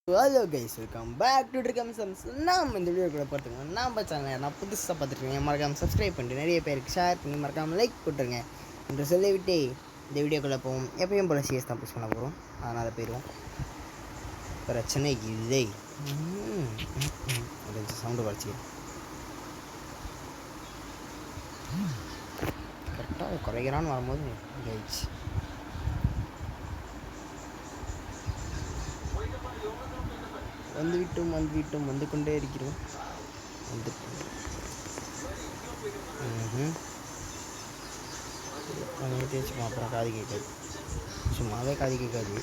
Hello guys, welcome back to Trikam Sums. நாம் இந்த video கூட பார்த்துக்கோங்க. நம்ம சேனல் நான் புதுசாக பார்த்துருக்கீங்க, மறக்காமல் சப்ஸ்கிரைப் பண்ணிட்டு நிறைய பேருக்கு ஷேர் பண்ணி மறக்காமல் லைக் போட்டுருங்க என்று சொல்லிவிட்டு இந்த வீடியோக்குள்ளே போவோம். எப்பயும் போல் சிஎஸ் தான் புஷ் பண்ண போகிறோம், அதனால் போயிடுவோம். பிரச்சனை இல்லை. சவுண்டு குறைச்சிக்கிறேன். கரெக்டாக குறைக்கிறான்னு வரும்போது ஆயிடுச்சு. வந்துவிட்டும் வந்து கொண்டே இருக்கிறோம். தேய்ச்சிப்போம், அப்புறம் காது கேட்காது. சும்மாவே காது கேட்காது.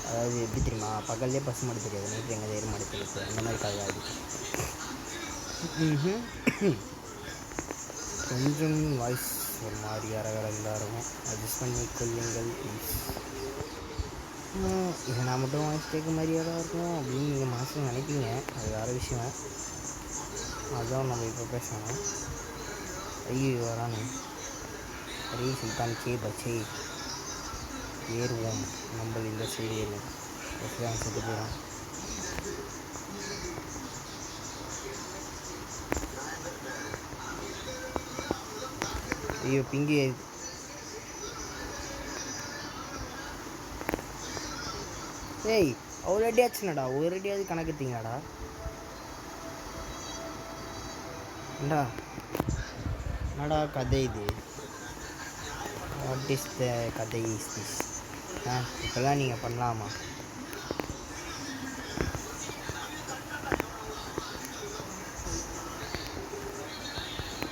அதாவது எப்படி தெரியுமா, பகல்லே பசு மாடு தெரியாது, நைட்டு எங்கே எரு மாடு தெரியாது, அந்த மாதிரி காது. கொஞ்சம் வாய்ஸ் ஒரு மாதிரி அரகரந்தாக இருக்கும், அட்ஜஸ்ட் பண்ணி கொள்ளுங்கள் ப்ளீஸ். இதை நான் மட்டும் வாய்ஸ் கேட்க மாதிரியாக தான் இருக்கும் அப்படின்னு நீங்கள் மனசில் நினைப்பீங்க. அது வேறு விஷயம். அதுதான் நம்ம இப்போ பேசணும். ஐயோ வரானு அரே சுல்தான் கே பச்சே ஏறுவோம். நம்ம இந்த சைடு ஏறுவோம். செத்து போகிறோம். ஐயோ பிங்கி ஏய் அவ்வளோ அடி ஆச்சுனடா. ஒரு அடியாவது கணக்குத்தீங்களாடா. என்னடா கதை இது? வாட் இஸ் த கதை இஸ் திஸ்? இப்போல்லாம் நீங்கள் பண்ணலாமா?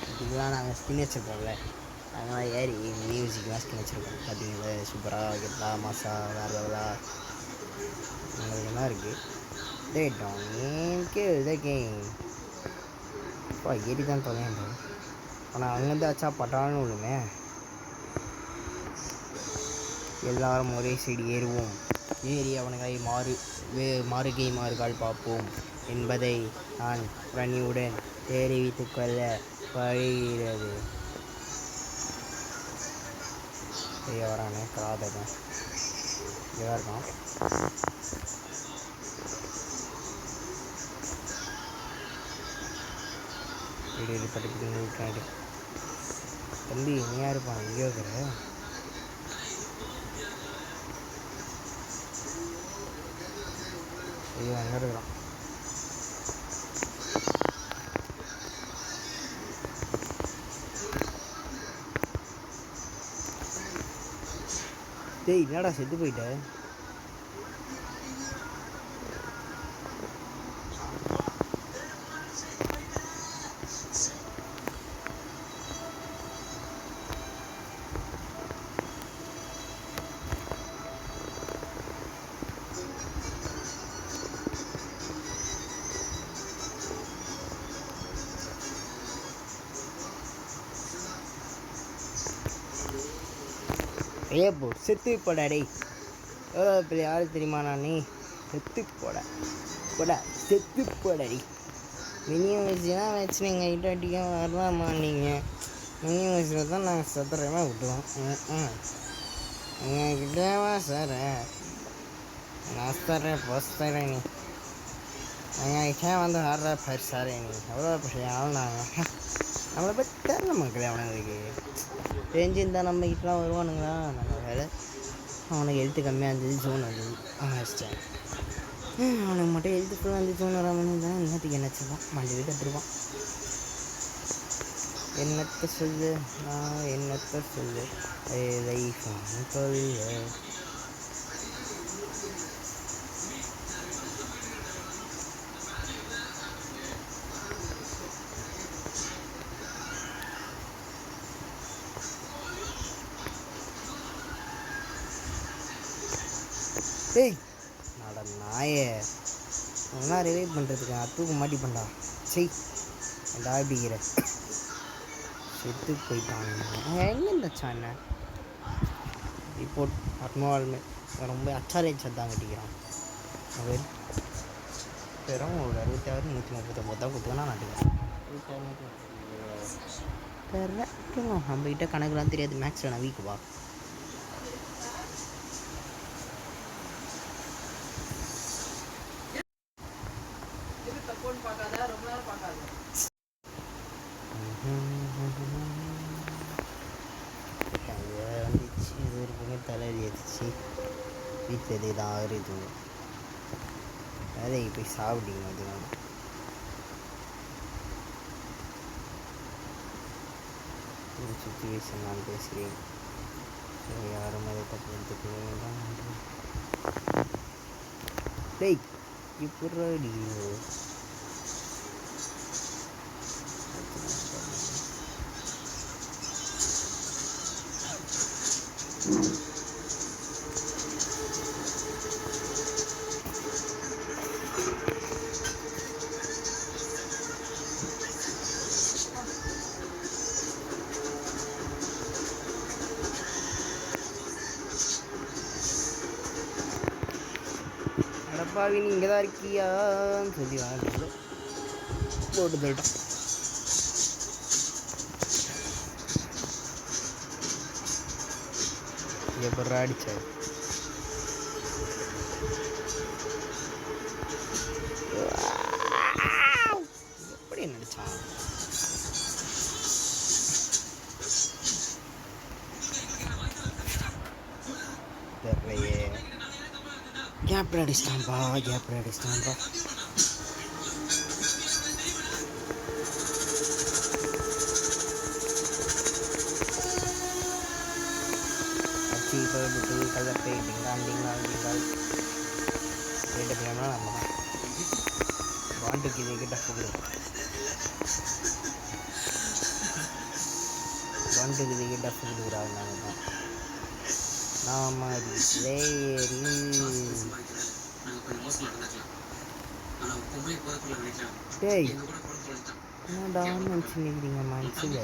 இதுக்கெலாம் நாங்கள் ஸ்கின் வச்சுருக்கோம்ல, அதனால் ஏறி மியூசிக்லாம் ஸ்கின் வச்சுருக்கோம். பார்த்தீங்களா, சூப்பராக கெட்டா மாசா வேறு லெவலாக உங்களுக்கு என்ன இருக்குது? டே டோன் கில் த கேம். அப்பா ஏறி தான் தொலையண்டோம். ஆனால் அங்கேருந்து ஆச்சா பட்டாலும் விழுமே. எல்லாரும் ஒரே சைடு ஏறுவோம். ஏறி அவனுங்களை மாறுகை மாறுகால் பார்ப்போம் என்பதை நான் பிரணியுடன் தெரிவித்துக் கொள்ள படுகிறது. வரானே காதகன் இதாக இருக்கான். வீடு படிப்பு இருக்காடு. தம்பி நீ யாருப்பான் இங்கே இருக்கிற? ஐயோ அங்கே இருக்கிறான். டேய் என்னடா செத்து போயிட்ட? ஏ போ செத்து போடா. டேய் எவ்வளோ பெரிய ஆள் தெரியுமா நான்? செத்து போடா செத்து போடடி. மினி வயசுலாம் வச்சு நீங்கள் கிட்ட அடிக்க வரலாமா? நீங்கள் மினி வயசில் தான் நாங்கள் சத்துறமா விட்டுவோம். எங்கள் கிட்டேவா சார் நான் தரேன் பஸ் தரேன். நீ எங்கள் கிட்டே வந்து ஆடுற பர் சார். நீ எவ்வளோ பெரிய ஆள் நாங்கள் நம்மளை பற்றி தெரியல மக்களே. அவனுங்களுக்கு தெரிஞ்சிருந்தால் நம்ம கிட்டலாம் வருவானுங்களா? நம்ம வேலை அவனுக்கு எழுத்து கம்மியாக இருந்தது, ஜோன் வந்தது, அவன் வச்சிட்டேன். அவனுக்கு மட்டும் எழுத்து ஃபுல்லாக வந்து ஜோன் வராமல் தான் இன்னத்துக்கு என்ன சொல்லுவான், மண்டி வீட்டு எடுத்துருவான். என்னத்தை சொல்லு நான் என்னத்தை சொல்லு லைஃப் சொல்லு. ஏய் நட நாயே, நல்லா ரிவைவ் பண்ணுறதுக்கு தூக்கு மாட்டி பண்ணா. சரி ஏன்டா இப்படிக்கிற? செத்து போயிட்டான். எங்கே இருந்தாச்சா என்ன ரிப்போர்ட் அட்மாலுமே ரொம்ப அச்சாரேஜ் சத்தான் கட்டிக்கிறான். மொபைல் பெரும் ஒரு 66 139 தான் கொடுத்துக்கனா நாட்டுக்கு தெரில. நம்மகிட்ட கணக்குலாம் தெரியாது. மேக்ஸில் நான் வீக்குவா. ஆயிடுச்சு. வீட்டில் தான் ஆகுது. வேலைக்கு போய் சாப்பிட்டீங்க அதனால சுச்சுவேஷன் நான் பேசுகிறேன். யாரும் அதை தப்பு எடுத்துக்க வேண்டாம். டேய் இப்போ அடப்பாவி நீ இங்கே தான் இருக்கியான்னு சொல்லி வாங்க போட்டு போயிட்டான். எப்போ அடிச்சாரு எப்படி நடிச்சான்? தெரியலையே. கேப்ல அடிச்சிட்டான்பா. போயிட்டு கலப்பை டிங்கால் ரேட்டு போயிடா நம்ம பாண்டுக்கு இது கிட்ட போகுது. பாண்டுக்கு இது கிட்ட போகுதுறாங்க. நாம டேய் என்னடா நினச்சிக்கிறீங்க மனசில்?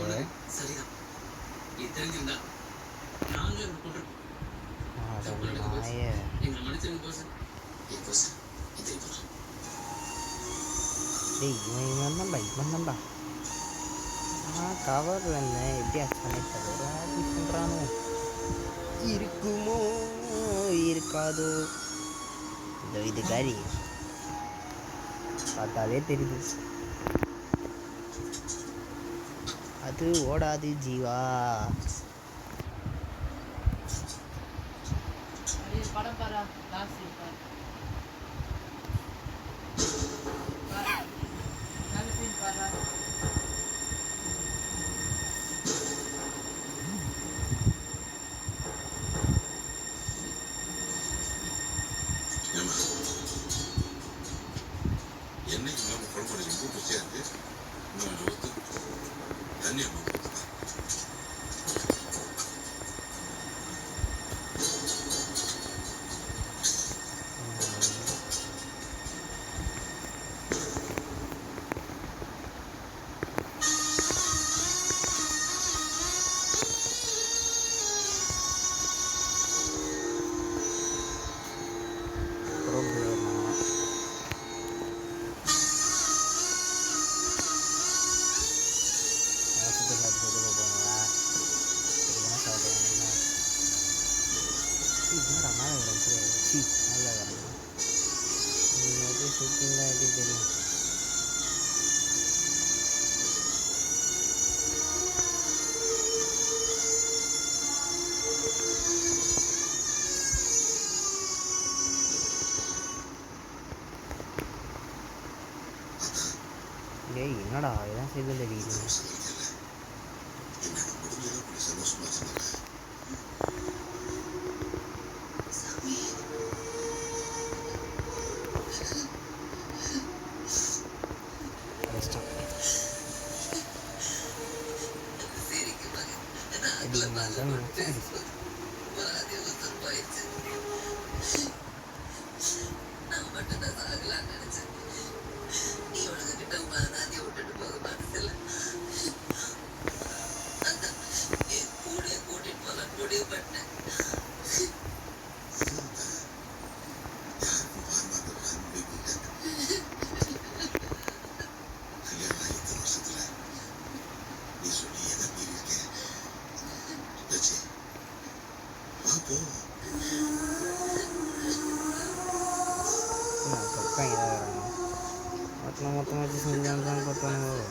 இவன் தான்டா கவரில் இருந்தேன். எப்படி ஆச்சானே தவிர பண்ணுறானோ இருக்குமோ இருக்காதோ இந்த இதுக்காரி பார்த்தாலே தெரியுது. அது ஓடாது ஜீவா. படம் பாரா லாஸ்ட் இருப்பார் நல்ல சீன் பாரா. என்னைக்கு நம்ம குழம்பு ரொம்ப ருசியா இருக்கு. தண்ணி தெரியும். டேய் என்னடா இதெல்லாம் செய்து தெரியுது. மொத்தமாக வச்சு செஞ்சாங்க தான் பார்த்தானுங்க.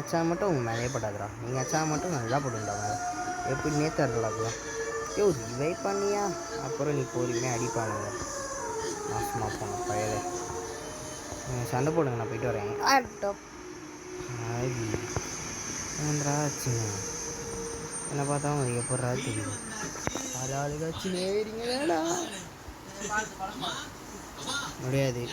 அச்சா மட்டும் உங்கள் மேலேயே படாதுடா. நீங்கள் அச்சா மட்டும் நல்லா போடுங்கடா மேலே. எப்படின்னே தெரில அப்படிலாம். யோ ரிவைவ் பண்ணியா? அப்புறம் நீ பொறுமையாக அடிப்பானுங்க. மாசமாக போன பயலே. நீங்கள் சண்டை போடுங்க, நான் போயிட்டு வரேன். ஆவி என்னடா ஆச்சுங்க? என்னை பார்த்தா உங்களுக்கு எப்படா தெரியும்? ஆளாளுக்கு வச்சு நேரிங்களா? முடியாது.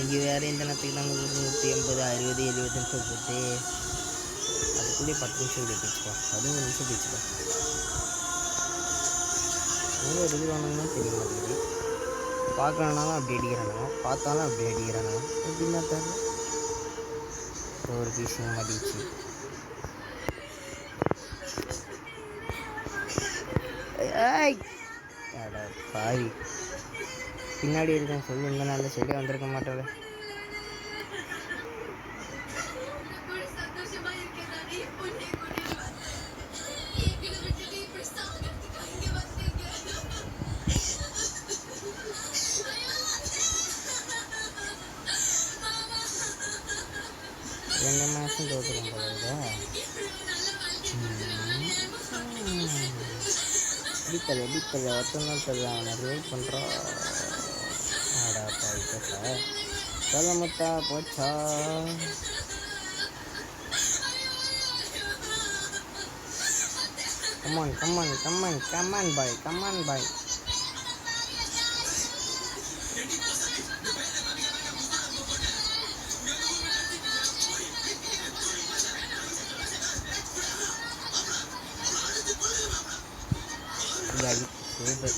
இங்கே வேறு எந்த நேரத்துக்கு நாங்கள் 180 60 70 நிமிஷம் போட்டு அதுக்குள்ளே 10 நிமிஷம் இப்படி போச்சுப்பா. 11 நிமிஷம் போச்சுப்பா. எங்கே இருக்கிறானுங்கன்னு தெரிய மாட்டேங்குது. பார்க்கலனாலும் அப்படி அடிக்கிறானுங்க, பார்த்தாலும் அப்படி அடிக்கிறானுங்க. எப்படின்னா தெரியல. ஒரு பீஸுங்க மாட்டிச்சு. அட பாவி, பின்னாடி இருக்கேன் சொல்லி இந்த நல்ல சொல்லி வந்திருக்க மாட்டேன். ரெண்டு மாதம் தோற்றுரும் போல அடித்தலை அடித்தலை ஒருத்தனால் தெரியல. அவனை ரிவைவ் பண்ணுறான். ஆடாப்பா இப்போ சார் சொல்ல முத்தா போச்சா? கமான் கமான் கமான் கமான் பாய், கமான் பாய். சூப்பர்.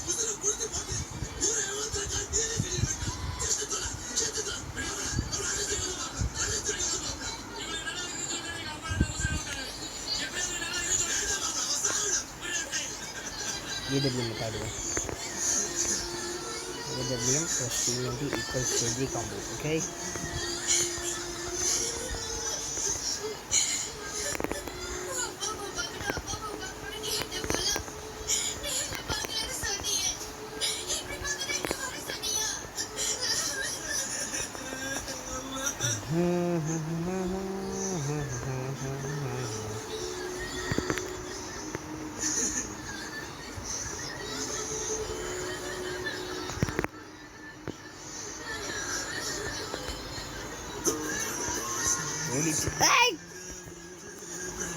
EWM ஆடுவோம். EWM plus TNT equals KG combo. Okay.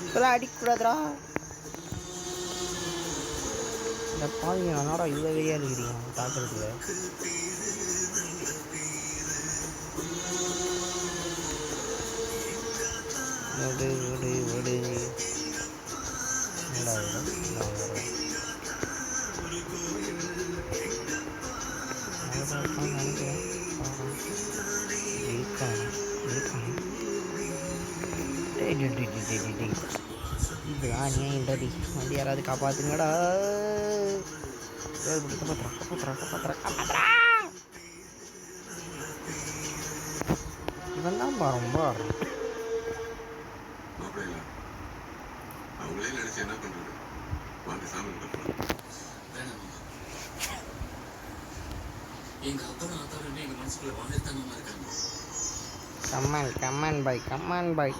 இப்போலாம் அடிக்கக்கூடாதுடா. இந்த பாருங்க என்னடா இவ்வளோ வெறியாக இருக்கிறீங்க பார்க்குறதுல. ஓடு ஓடு ஓடு. நல்லா நினைக்கிறேன். இப்படிதான் ஏன்டி வண்டி யாராவது காப்பாத்துங்கடா. இவன் தான் ரொம்ப கம்மான் கம்மான் பாய், கம்மான் பாய்.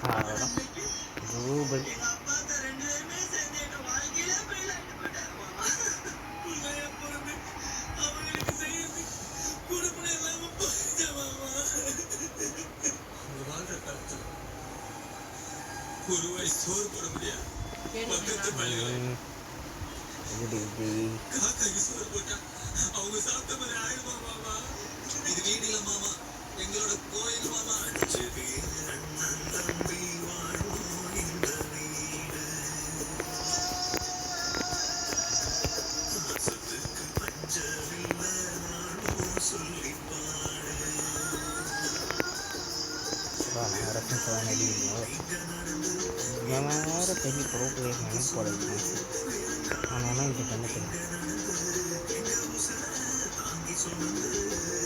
அவ்வளோதான். சூப்பர். வேறு பெரிய ப்ரோ பிளேயர் நினைப்பு போல ஆனால் இங்கே பண்ணிக்கிறேன்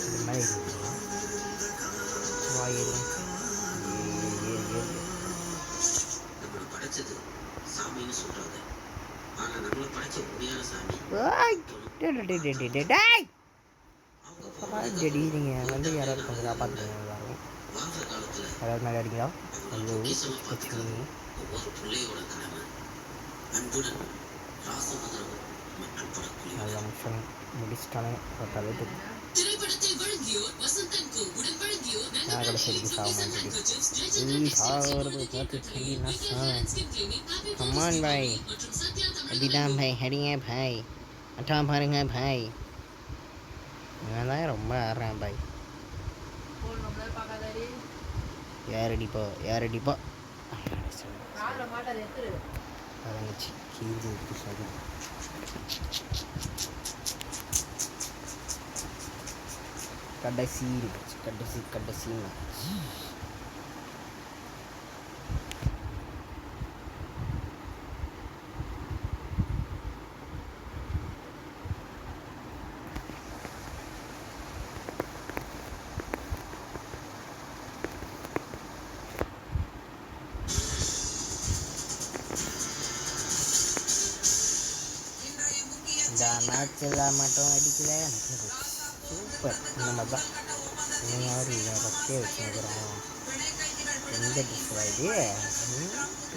இந்த மாதிரி இருக்குங்களா வாயிரும் நம்மளை படைச்சது சாமின்னு சொல்றாங்க. ஆனா நம்மளை படைச்ச உண்மையான சாமி நீங்கள் வந்து யாராவது கொஞ்சம் காப்பாற்றுங்க எல்லாரும். வாழ்ற காலத்துல யாராவது மேலே அடிங்களா? ஐயோ ஒவ்வொரு பிள்ளையோட கடமை அன்புடன் ராசமந்திரமும் மற்றும் படக்குழி. நல்ல நிமிஷம் முடிச்சிட்டானே ஒரு தலைப்பு திரைப்படத்தில் வழங்கியோர் வசந்தன் கோ உடன் வழங்கியோர் நான் கடைசிக்கு சாக மாட்டேன் சாகிறது பார்த்து சொல்லி கமான் பாய் அப்படிதான் பாய் ஹடிங்க பாய் அட்டா பாருங்க பாய் இவன் தான் ரொம்ப ஆடுறான் பாய். யார் அடிப்பா அதங்கச்சி கீழே விட்டு சொல்லு கடைசி மேட்ச். இந்த மேட்சில் மட்டும் அடிக்கல எனக்கு சூப்பர். இந்த மாதிரி தான் யாரும் இதை பற்றியே வச்சுருக்குறோம். எந்த டெஸ்ட்டா இது?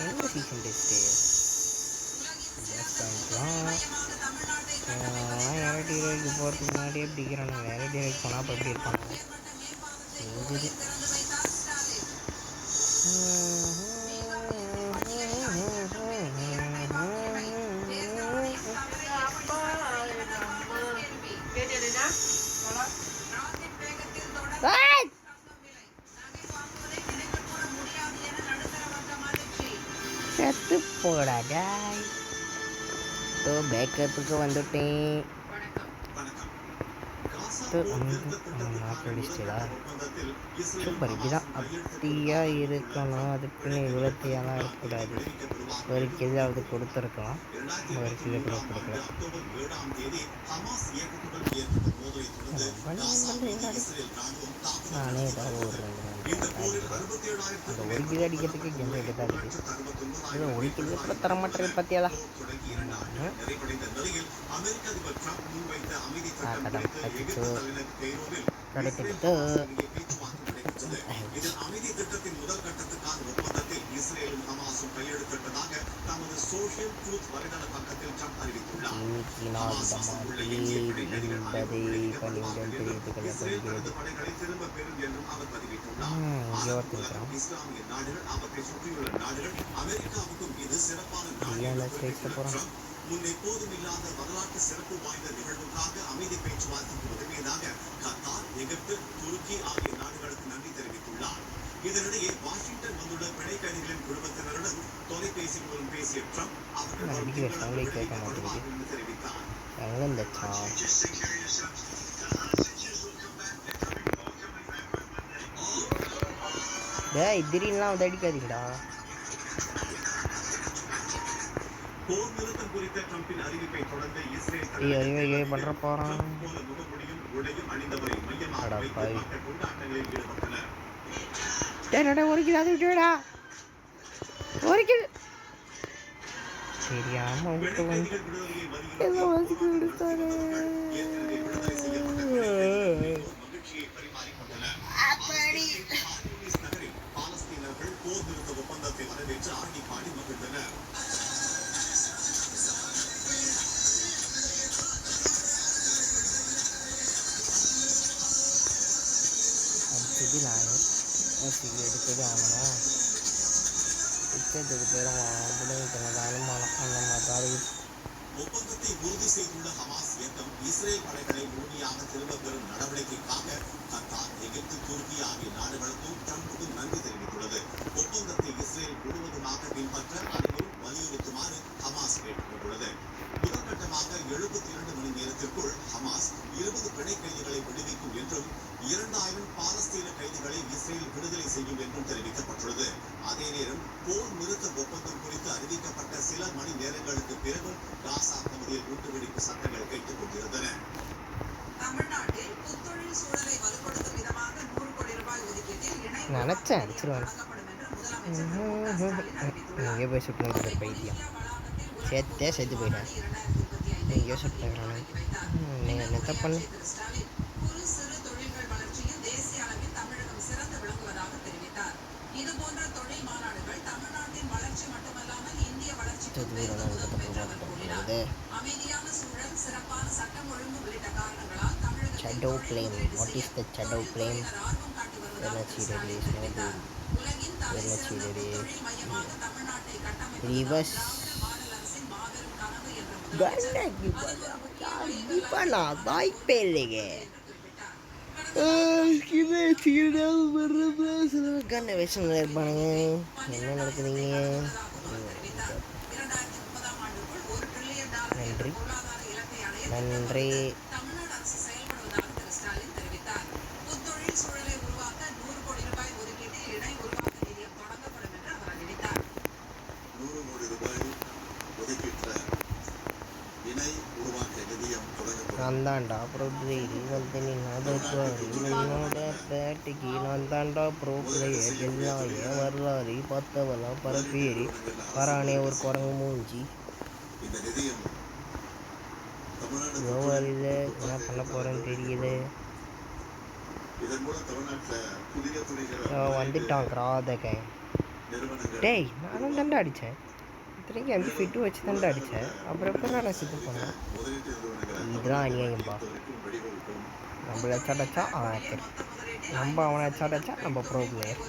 எந்த சீசன் டெஸ்ட்டு? யாரடி ரேக்கு போகிறதுக்கு முன்னாடியே பிடிக்கிறானு. யாரடி ரேக்கு போனால் அப்போ எப்படி இருப்பாங்க? செஞ்சுது செத்து போடாடா. பேக்கப்புக்கு வந்துட்டேன். அடிச்சிட்டா சூப்பர். இப்படிதான் அப்படியாக இருக்கணும். அதுக்குன்னு இவ்வளோத்தையெல்லாம் இருக்கக்கூடாது. ஒரு கிலாவது கொடுத்துருக்கலாம், ஒரு கிலோ கூட கொடுக்கல. நானே ஏதாவது ஒரு 2 அந்த ஒரு கிலோ அடிக்கிறதுக்கு கெஞ்ச எடுத்தா இருக்குது. இது ஒரு கிலோ கூட தரமாட்டேன் பார்த்தியாளா? கிடைக்கிட்டு அமைதி திட்டத்தின் முதல் கட்டத்துக்கான ஒப்பந்தத்தில் இஸ்ரேலும் ஹமாஸும் கையெழுத்திட்டதாக தமது சோஷியல் ட்ரூத் வலைதள பக்கத்தில் ட்ரம்ப் அறிவித்துள்ளார். படைகளை திரும்ப பெறும் என்றும் அவர் பதிவிட்டுள்ளார். இஸ்லாமிய நாடுகள் அவற்றை சுற்றியுள்ள நாடுகள் அமெரிக்காவுக்கும் இது சிறப்பான முன்னெப்போதும் இல்லாத வரலாற்று சிறப்பு வாய்ந்த நிகழ்வுக்காக அமைதி பேச்சுவார்த்தைக்கு உதவியதாக கத்தார், எகிப்து, துருக்கி ஆகிய நாடுகளுக்கு நன்றி தெரிவித்துள்ளார். இதனிடையே வாஷிங்டன் வந்துள்ள பிணை கைதிகளின் குடும்பத்தினருடன் தொலைபேசி மூலம் பேசிய ட்ரம்ப் அவர்கள் தெரிவித்தார். திடீர்லாம் வந்து அடிக்காதீங்கடா. போர் நிறுத்தம் குறித்த ட்ரம்பின் அறிவிப்பை தொடர்ந்து இஸ்ரேல் பண்ற போறான் முகமுடியும் உடையும் அணிந்தவரை மையமாக வைத்து கொண்டாட்டங்களில் ஈடுபட்டனர். ஒரு கிலோ அது விட்டுடா. ஒரு கிலோ தெரியாம விட்டு வந்து பாலஸ்தீனர்கள் போர் போர் நிறுத்த ஒப்பந்தத்தை வரவேற்று ஆடி பாடி மகிழ்ந்தனர். அடிச்சது நான் ஊசிக்கு எடுத்தது அவனா உச்சத்துக்கு பேரும் பிள்ளைங்க அந்த மாதிரி ஒப்பந்தத்தை உறுதி செய்துள்ள ஹமாஸ் இயக்கம் இஸ்ரேல் படைகளை முழுமையாக திரும்பப் பெறும் நடவடிக்கைக்காக கத்தார், எகிப்து, துருக்கி ஆகிய நாடுகளுக்கும் ட்ரம்புக்கும் நன்றி தெரிவித்துள்ளது. ஒப்பந்தத்தை இஸ்ரேல் முழுவதுமாக பின்பற்ற அனைவரும் வலியுறுத்துமாறு ஹமாஸ் கேட்டுக் கொண்டுள்ளது. முதற்கட்டமாக 72 மணி நேரத்திற்குள் ஹமாஸ் 20 பிணை கைதிகளை விடுவிக்கும் என்றும் 2000 பாலஸ்தீன கைதிகளை இஸ்ரேல் விடுதலை செய்யும் என்றும் தெரிவிக்கப்பட்டுள்ளது. அதே நேரம் போர் நிறுத்த ஒப்பந்தம் குறித்து அறிவிக்கப்பட்ட சில மணி நேரங்களுக்கு பிறகு காசா பகுதியில் குண்டுவெடிப்பு சட்டங்கள் கேட்டுக் கொண்டிருந்தன. தமிழ்நாட்டில் புத்தொழில் சூழலை வலுப்படுத்தும் விதமாக 100 கோடி ரூபாய் ஒதுக்கீட்டில் இணை நினைச்சேன் அடிச்சிருவாங்க வழங்கப்படும் என்று முதலமைச்சர் மு.க.ஸ்டாலின் அறிவித்துள்ளார். எங்கேயோ போய் சுட்டு பைத்தியம் சேர்த்தே செத்து போயிட்டேன் எங்கேயோ சுட்டுக்கிறானே நீங்கள் என்ன பண்ணு ஸ்டாலின் குறு சிறு தொழில்கள் வளர்ச்சியில் தேசிய அளவில் தமிழகம் சிறந்து விளங்குவதாக தெரிவித்தார். இதுபோன்ற தொழில் மாநாடுகள் தமிழ்நாட்டின் வளர்ச்சி மட்டுமல்லாமல் இந்திய வளர்ச்சிக்கு பெரிதும் உதவும் என்று அவர் கூறினார். அமைதியான சூழல், சிறப்பான சட்டம் ஒழுங்கு உள்ளிட்ட காரணங்களால் தமிழகத்தில் Shadow flame. What is the shadow flame? ஆர்வம் காட்டி வருவதாக Energy ஸ்டாலின் release, தெரிவித்தார். உலகின் தலை energy சிறந்த release. புத்தொழில் மையமாக தமிழ்நாட்டை கட்டமைப்பது Reverse. திராவிட மாடல் அரசின் மாபெரும் கனவு என்ற முதலமைச்சர் நான் வாய்ப்பே இல்லைங்க கண்ண விஷயம் இருப்பானுங்க என்ன நடக்குதுங்க நன்றி நன்றி தமிழ்நாடு அரசு செயல்படுவதாக திரு ஸ்டாலின் தெரிவித்தார். புத்தொழில் சூழலை உருவாக்க 100 கோடி ரூபாய் ஒதுக்கீட்டில் இணை உருவாக்க நிதியம் தொடங்கப்படும் என்று அவர் அறிவித்தார். 100 கோடி ரூபாய் ஒதுக்கீட்டுல இணை உருவாக்க நிதியம் தொடங்கப்படும். நான்தாண்டா ப்ரோ பிளேயர் வந்து என்னோட பேட்டிக்கு நான் தாண்டா ப்ரோ பிளேயர் எல்லாம் ஏன் வரலாறு பார்த்தவெல்லாம் பரப்பேறி வரானே ஒரு குரங்கு மூஞ்சி இந்த நிதியம் தமிழ்நாடு வருது என்ன பண்ண போறேன்னு தெரியல இதன் மூலம் தமிழ்நாட்டுல புதிய துறைகள் வந்துட்டான் கிராதக நிறுவனங்கள் டேய் நானும் தாண்டா அடித்தேன் இத்தனைக்கு அந்த ஃபிட்டு வச்சு தாண்டா அடித்தேன் அப்புறம் எப்போ நான் சிப்பு பண்ணேன் முதலீட்டு நிறுவனங்கள் இதுதான் அநியாயம்பா வழிவகுக்கும். நம்மள சடைச்சா நம்ம அவனை சடைச்சா நம்ம ப்ரோ பிளேயர்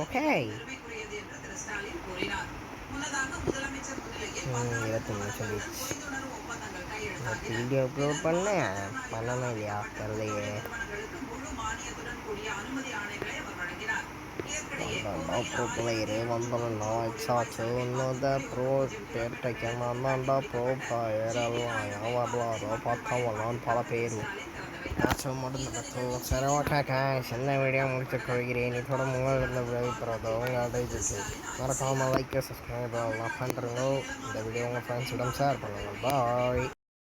ஓகே பெருமைக்குரியது என்று திரு ஸ்டாலின் கூறினார். முன்னதாக முதலமைச்சர் முன்னிலையில் 20 நிமிஷம் புரிந்துணர்வு ஒப்பந்தங்கள் கையெழுத்தாகின. வீடியோ அப்லோட் பண்ணணும் இல்லையா தெரியலையே நிறுவனங்களுக்கு முழு மானியத்துடன் கூடிய அனுமதி ஆணைகளை அவர் வழங்கினார். ப்ரோ பிளேயரு வந்தோம்னா எக்ஸாச்சு ஒன்றும் ப்ரோ பேர்டைக்கு வந்தாண்டா ப்ரோ பிளேயர் எல்லாம் வரலாறோ பார்த்தவெல்லாம் பல பேர் மேட்சும் மட்டும் நடக்கும் சரி ஓகே சின்ன வீடியோ முடிச்சு கொள்கிறேன் இதோட உங்களிடம் விளைவிக்கிறதோ உங்களோட இதுக்கு மறக்காமல் லைக் சப்ஸ்கிரைப் எல்லாம் பண்ணுறீங்க இந்த வீடியோ உங்கள் ஃப்ரெண்ட்ஸிடம் ஷேர் பண்ணுங்கள் பாய்